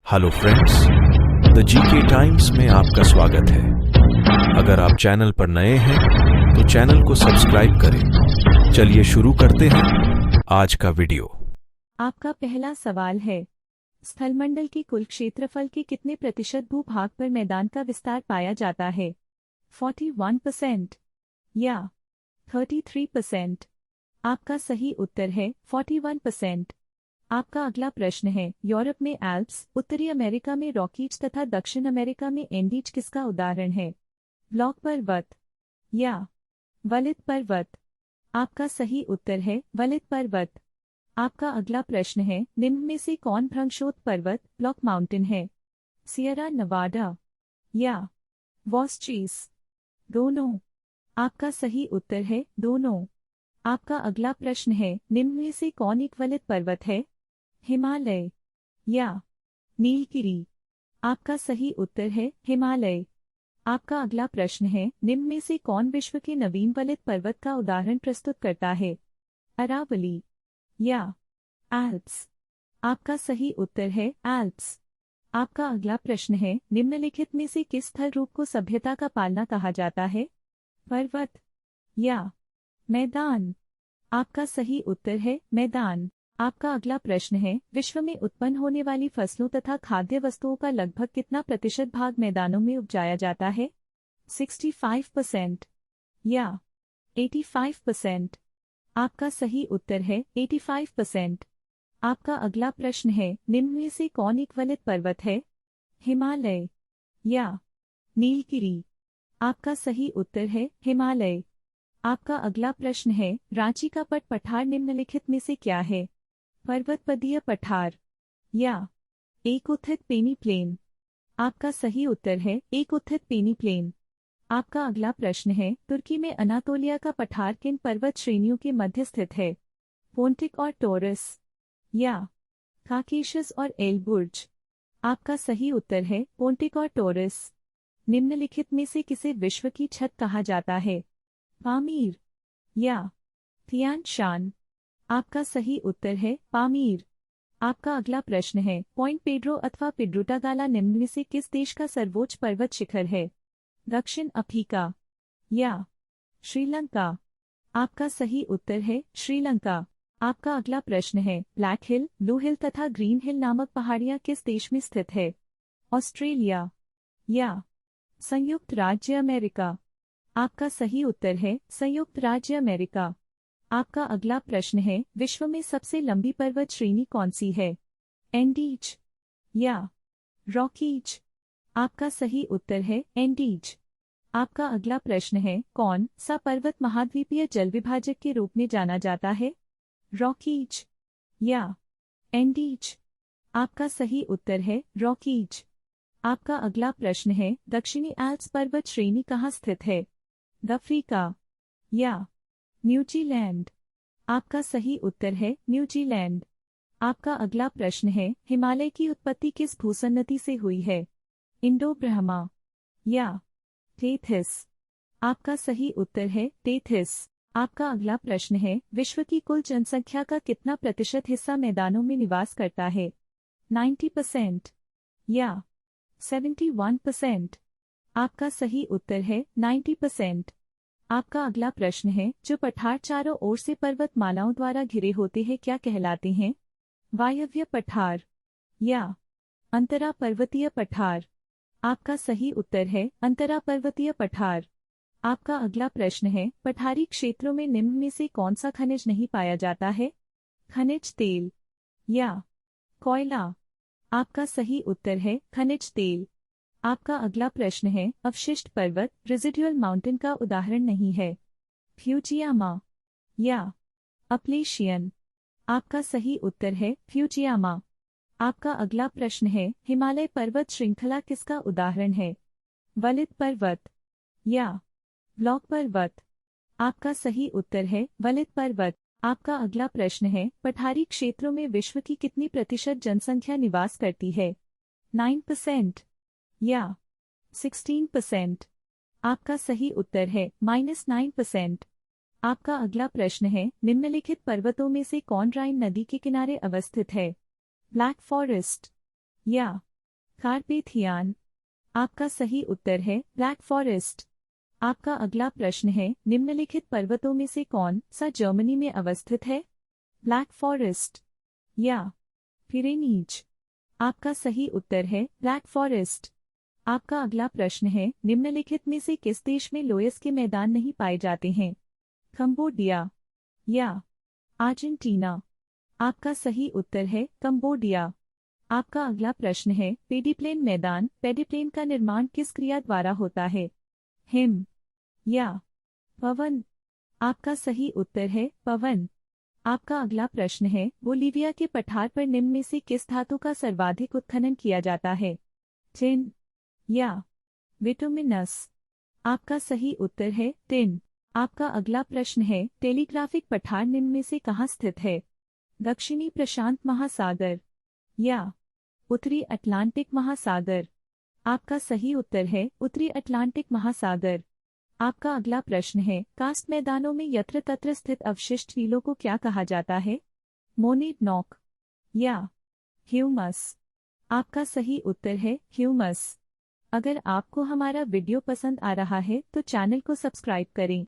Hello friends, the GK times में आपका स्वागत है। अगर आप चैनल पर नए हैं तो चैनल को सब्सक्राइब करें। चलिए शुरू करते हैं आज का वीडियो। आपका पहला सवाल है, स्थलमंडल के कुल क्षेत्रफल के कितने प्रतिशत भूभाग पर मैदान का विस्तार पाया जाता है? 41% या 33%? आपका सही उत्तर है 41%। आपका अगला प्रश्न है, यूरोप में एल्प्स, उत्तरी अमेरिका में रॉकीज तथा दक्षिण अमेरिका में एंडीज किसका उदाहरण है? ब्लॉक पर्वत या वलित पर्वत? आपका सही उत्तर है वलित पर्वत। आपका अगला प्रश्न है, निम्न में से कौन भ्रंशोत पर्वत ब्लॉक माउंटेन है? सियरा नवाडा या वॉस्चीज? दोनों। आपका सही उत्तर है दोनों। आपका अगला प्रश्न है, निम्न में से कौन एक वलित पर्वत है? हिमालय या नीलगिरी? आपका सही उत्तर है हिमालय। आपका अगला प्रश्न है, निम्न में से कौन विश्व के नवीन वलित पर्वत का उदाहरण प्रस्तुत करता है? अरावली या एल्प्स? आपका सही उत्तर है एल्प्स। आपका अगला प्रश्न है, निम्नलिखित में से किस स्थल रूप को सभ्यता का पालना कहा जाता है? पर्वत या मैदान? आपका सही उत्तर है मैदान। आपका अगला प्रश्न है, विश्व में उत्पन्न होने वाली फसलों तथा खाद्य वस्तुओं का लगभग कितना प्रतिशत भाग मैदानों में उपजाया जाता है? 65% या 85%? आपका सही उत्तर है 85%। आपका अगला प्रश्न है, निम्न में से कौन एक वलित पर्वत है? हिमालय या नीलगिरी? आपका सही उत्तर है हिमालय। आपका अगला प्रश्न है, रांची का पट पठार निम्नलिखित में से क्या है? पर्वतपदीय पठार या एक उत्थित पेनी प्लेन? आपका सही उत्तर है एक उत्थित पेनी प्लेन। आपका अगला प्रश्न है, तुर्की में अनातोलिया का पठार किन पर्वत श्रेणियों के मध्य स्थित है? पोंटिक और टोरस या काकेशस और एलबुर्ज? आपका सही उत्तर है पोंटिक और टोरस। निम्नलिखित में से किसे विश्व की छत कहा जाता है? पामीर या थियान शान? आपका सही उत्तर है पामीर। आपका अगला प्रश्न है, पॉइंट पेड्रो अथवा पिड्रुटागाला निम्न में से किस देश का सर्वोच्च पर्वत शिखर है? दक्षिण अफ्रीका या श्रीलंका? आपका सही उत्तर है श्रीलंका। आपका अगला प्रश्न है, ब्लैक हिल, ब्लू हिल तथा ग्रीन हिल नामक पहाड़ियां किस देश में स्थित है? ऑस्ट्रेलिया या संयुक्त राज्य अमेरिका? आपका सही उत्तर है संयुक्त राज्य अमेरिका। आपका अगला प्रश्न है, विश्व में सबसे लंबी पर्वत श्रेणी कौन सी है? एंडीज या रॉकीज? आपका सही उत्तर है एंडीज। आपका अगला प्रश्न है, कौन सा पर्वत महाद्वीपीय जल विभाजक के रूप में जाना जाता है? रॉकीज या एंडीज? आपका सही उत्तर है रॉकीज। आपका अगला प्रश्न है, दक्षिणी एल्प्स पर्वत श्रेणी कहाँ स्थित है? अफ्रीका या न्यूजीलैंड? आपका सही उत्तर है न्यूजीलैंड। आपका अगला प्रश्न है, हिमालय की उत्पत्ति किस भूसन्नति से हुई है? इंडो ब्रह्मा या टेथिस? आपका सही उत्तर है टेथिस। आपका अगला प्रश्न है, विश्व की कुल जनसंख्या का कितना प्रतिशत हिस्सा मैदानों में निवास करता है? 90% या 71%? आपका सही उत्तर है 90%। आपका अगला प्रश्न है, जो पठार चारों ओर से पर्वतमालाओं द्वारा घिरे होते हैं क्या कहलाते हैं? वायव्य पठार या अंतरा पर्वतीय पठार? आपका सही उत्तर है अंतरा पर्वतीय पठार। आपका अगला प्रश्न है, पठारी क्षेत्रों में निम्न में से कौन सा खनिज नहीं पाया जाता है? खनिज तेल या कोयला? आपका सही उत्तर है खनिज तेल। आपका अगला प्रश्न है, अवशिष्ट पर्वत रेजिडुअल माउंटेन का उदाहरण नहीं है? फ्यूजियामा या अपलेशियन? आपका सही उत्तर है फ्यूजियामा। आपका अगला प्रश्न है, हिमालय पर्वत श्रृंखला किसका उदाहरण है? वलित पर्वत या ब्लॉक पर्वत? आपका सही उत्तर है वलित पर्वत। आपका अगला प्रश्न है, पठारी क्षेत्रों में विश्व की कितनी प्रतिशत जनसंख्या निवास करती है? 9% या 16%? आपका सही उत्तर है -9%। आपका अगला प्रश्न है, निम्नलिखित पर्वतों में से कौन राइन नदी के किनारे अवस्थित है? ब्लैक फॉरेस्ट या कार्पेथियान। आपका सही उत्तर है ब्लैक फॉरेस्ट। आपका अगला प्रश्न है, निम्नलिखित पर्वतों में से कौन सा जर्मनी में अवस्थित है? ब्लैक फॉरेस्ट या पिरेनीज। आपका सही उत्तर है ब्लैक फॉरेस्ट। आपका अगला प्रश्न है, निम्नलिखित में से किस देश में लोयस के मैदान नहीं पाए जाते हैं? कंबोडिया या अर्जेंटीना। आपका सही उत्तर है कंबोडिया। आपका अगला प्रश्न है, पेडिप्लेन मैदान पेडिप्लेन का निर्माण किस क्रिया द्वारा होता है? हिम या पवन। आपका सही उत्तर है पवन। आपका अगला प्रश्न है, बोलीविया के पठार पर निम्न में से किस धातु का सर्वाधिक उत्खनन किया जाता है? टिन या विटुमिनस। आपका सही उत्तर है टिन। आपका अगला प्रश्न है, टेलीग्राफिक पठार निम्न में से कहाँ स्थित है? दक्षिणी प्रशांत महासागर या उत्तरी अटलांटिक महासागर। आपका सही उत्तर है उत्तरी अटलांटिक महासागर। आपका अगला प्रश्न है, कास्ट मैदानों में यत्र तत्र स्थित अवशिष्ट टीलों को क्या कहा जाता है? मोनेड नॉक या ह्यूमस। आपका सही उत्तर है ह्यूमस। अगर आपको हमारा वीडियो पसंद आ रहा है तो चैनल को सब्सक्राइब करें।